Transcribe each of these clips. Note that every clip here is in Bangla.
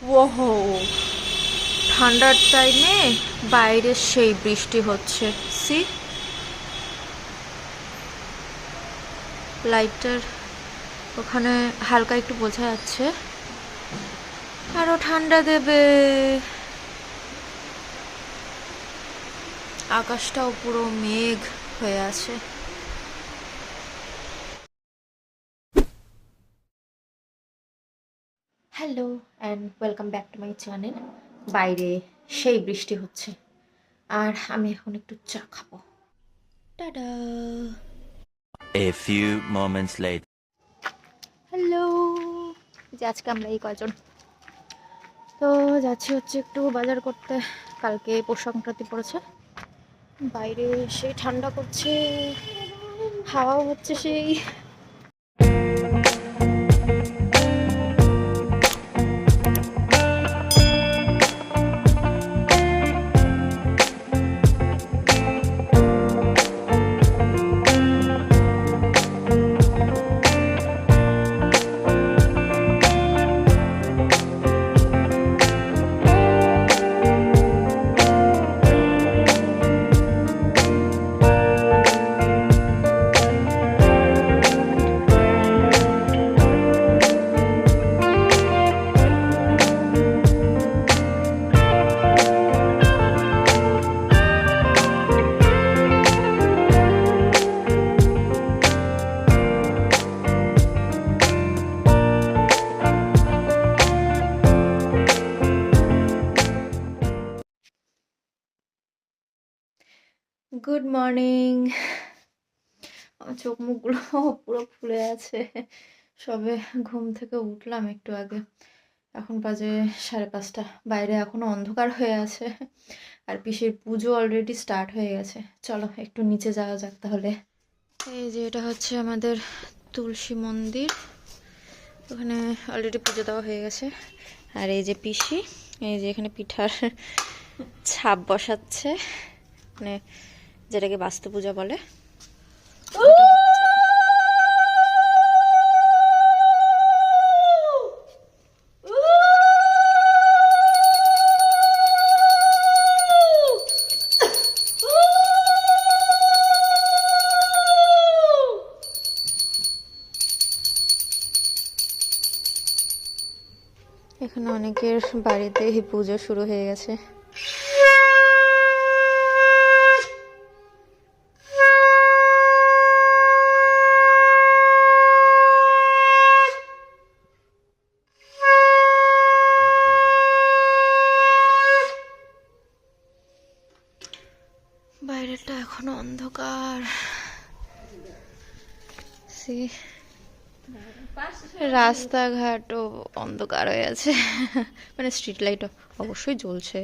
ওহো, ঠান্ডার টাইমে বাইরে সেই বৃষ্টি হচ্ছে। সি, লাইটটার ওখানে হালকা একটু বোঝা যাচ্ছে। আরো ঠান্ডা দেবে। আকাশটাও পুরো মেঘ হয়ে আছে। Hello and welcome back to my channel. বাইরে সেই বৃষ্টি হচ্ছে আর আমি এখন একটু চা খাবো। Tata. A few moments later. Hello, যে আজকে আমরা এই কয়জন তো যাচ্ছি হচ্ছে একটু বাজার করতে। কালকে পৌষ সংক্রান্তি পড়েছে, বাইরে সেই ঠান্ডা করছে, হাওয়াও হচ্ছে সেই। Good morning. আমার চোখ মুখগুলো পুরো ফুলে আছে। সবে ঘুম থেকে উঠলাম একটু আগে, এখন বাজে 5:30। বাইরে এখনো অন্ধকার হয়ে আছে আর পিসির পুজো অলরেডি স্টার্ট হয়ে গেছে। চলো একটু নিচে যাওয়া যাক তাহলে। এই যে এটা হচ্ছে আমাদের তুলসী মন্দির, ওখানে অলরেডি পুজো দেওয়া হয়ে গেছে। আর এই যে পিসি, এই যে এখানে পিঠার ছাপ বসাচ্ছে, মানে যেটাকে বাস্তু পূজা বলে। এখানে অনেকের বাড়িতে এই পুজো শুরু হয়ে গেছে। বাইরেটা এখনো অন্ধকার। রাস্তাঘাটও অন্ধকার হয়ে আছে, মানে স্ট্রিট লাইটও অবশ্যই জ্বলছে।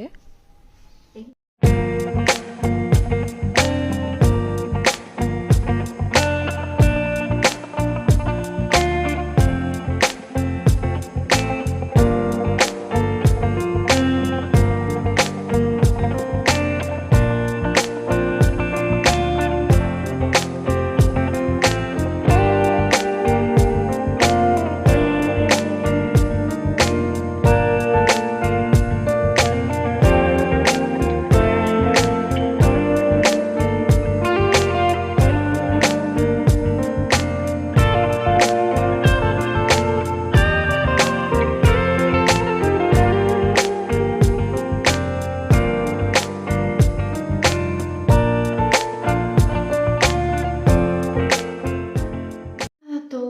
তো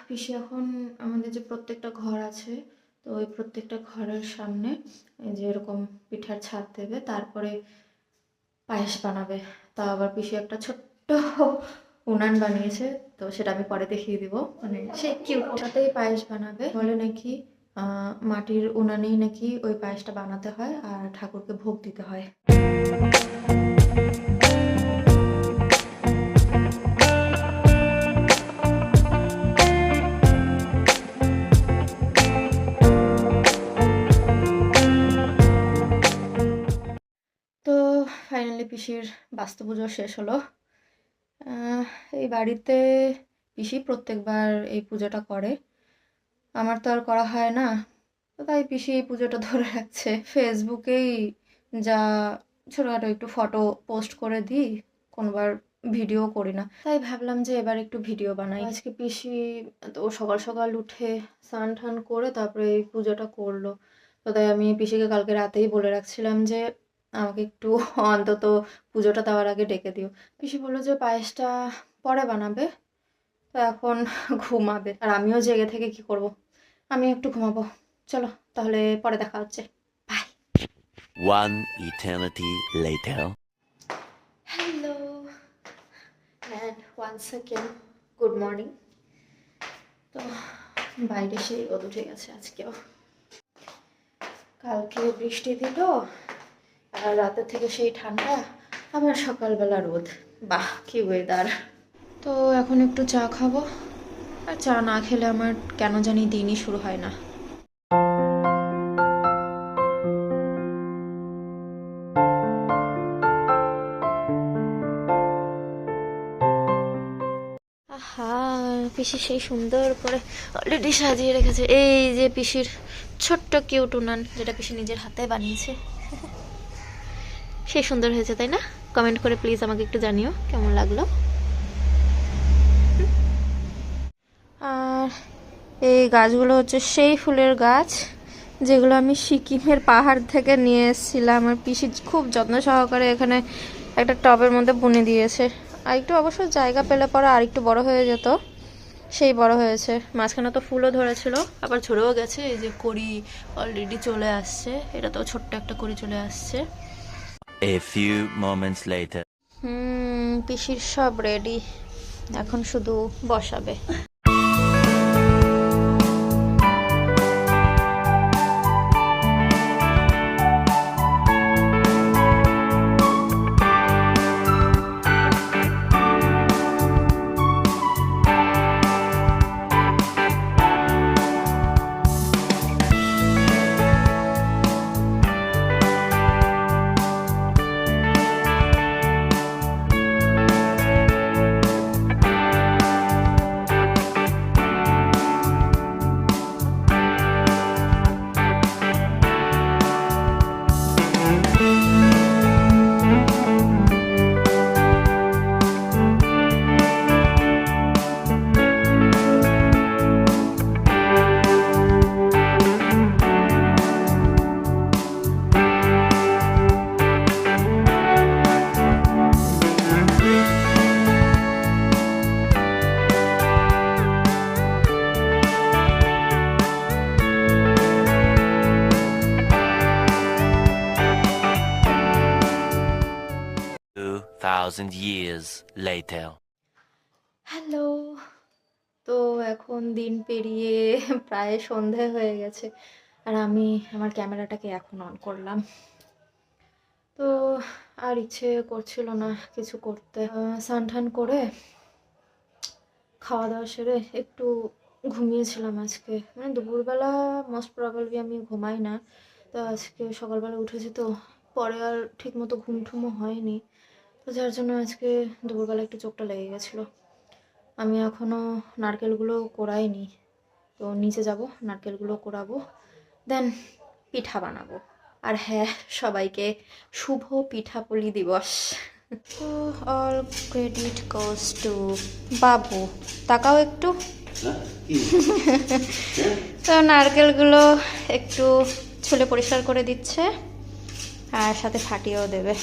পিসি এখন আমাদের যে প্রত্যেকটা ঘর আছে, তো ওই প্রত্যেকটা ঘরের সামনে এই যে এরকম পিঠার ছাদ দেবে, তারপরে পায়েস বানাবে। তা আবার পিসি একটা ছোট্ট উনান বানিয়েছে, তো সেটা আমি পরে দেখিয়ে দিব। মানে সে কিউট, ওটাতেই পায়েস বানাবে বলে নাকি। মাটির উনানেই নাকি ওই পায়েসটা বানাতে হয় আর ঠাকুরকে ভোগ দিতে হয়। তো ফাইনালি পিসির বাস্তু পুজো শেষ হলো। এই বাড়িতে পিসি প্রত্যেকবার এই পুজোটা করে, আমার তো আর করা হয় না। তো তাই পিসি এই পুজোটা ধরে রাখছে। ফেসবুকেই যা ছোটখাটো একটু ফটো পোস্ট করে দিই, কোনোবার ভিডিও করি না। তাই ভাবলাম যে এবার একটু ভিডিও বানাই। আজকে পিসি তো সকাল সকাল উঠে স্নান টান করে তারপরে এই পুজোটা করলো। তো তাই আমি পিসিকে কালকে রাতেই বলে রাখছিলাম যে আমাকে একটু অন্তত পুজোটা দেওয়ার আগে ডেকে দিও। পিসি বললো যে পায়েসটা পরে বানাবে, তো এখন ঘুমাবে। আর আমিও জেগে থেকে কি করব, আমি একটু ঘুমাবো। চলো তাহলে পরে দেখা হচ্ছে, bye. One eternity later. Hello and once second good morning. তো বাইরে সেই রোদ উঠে গেছে আজকেও। কালকে বৃষ্টি দিল আর রাতের থেকে সেই ঠান্ডা, আবার সকালবেলা রোদ। বাহ কি ওয়েদার। তো এখন একটু চা খাবো, আর চা না খেলে আমার কেন জানি দিনই শুরু হয় না। আহা, পিসি সেই সুন্দর করে অলরেডি সাজিয়ে রেখেছে। এই যে পিসির ছোট্ট কিউট উনান, যেটা পিসি নিজের হাতে বানিয়েছে। সেই সুন্দর হয়েছে তাই না? কমেন্ট করে প্লিজ আমাকে একটু জানিও কেমন লাগলো। আর এই গাছগুলো হচ্ছে সেই ফুলের গাছ যেগুলো আমি সিকিমের পাহাড় থেকে নিয়ে এসেছিলাম। আর পিসি খুব যত্ন সহকারে এখানে একটা টবের মধ্যে বুনে দিয়েছে। আর একটু অবশ্য জায়গা পেলে পরে আর একটু বড় হয়ে যেত, সেই বড় হয়েছে। মাঝখানে তো ফুলও ধরেছিল, আবার ঝরেও গেছে। এই যে কড়ি অলরেডি চলে আসছে, এটা তো ছোট্ট একটা কড়ি চলে আসছে। A few moments later. পিসির সব রেডি, এখন শুধু বসাবে। 2,000 years later. হ্যালো। তো এখন দিন পেরিয়ে প্রায় সন্ধে হয়ে গেছে, আর আমি আমার ক্যামেরাটাকে এখন অন করলাম। তো আর ইচ্ছে করছিল না কিছু করতে। স্নান টান করে খাওয়া দাওয়া সেরে একটু ঘুমিয়েছিলাম আজকে। মানে দুপুরবেলা মোস্ট প্রবাবলি আমি ঘুমাই না, তো আজকে সকালবেলা উঠেছি, তো পরে আর ঠিক মতো ঘুম ঠুমও হয়নি। তো যার জন্য আজকে দুপুরবেলা একটু চোখটা লেগে গেছিলো। আমি এখনও নারকেলগুলো কোড়াইনি, তো নিচে যাব, নারকেলগুলো কোড়াবো, দেন পিঠা বানাবো। আর হ্যাঁ, সবাইকে শুভ পিঠাপুলি দিবস। তো অল ক্রেডিট গোজ টু বাবু। তাকাও একটু। তো নারকেলগুলো একটু ছুলে পরিষ্কার করে দিচ্ছে, আর সাথে ফাটিয়েও দেবে।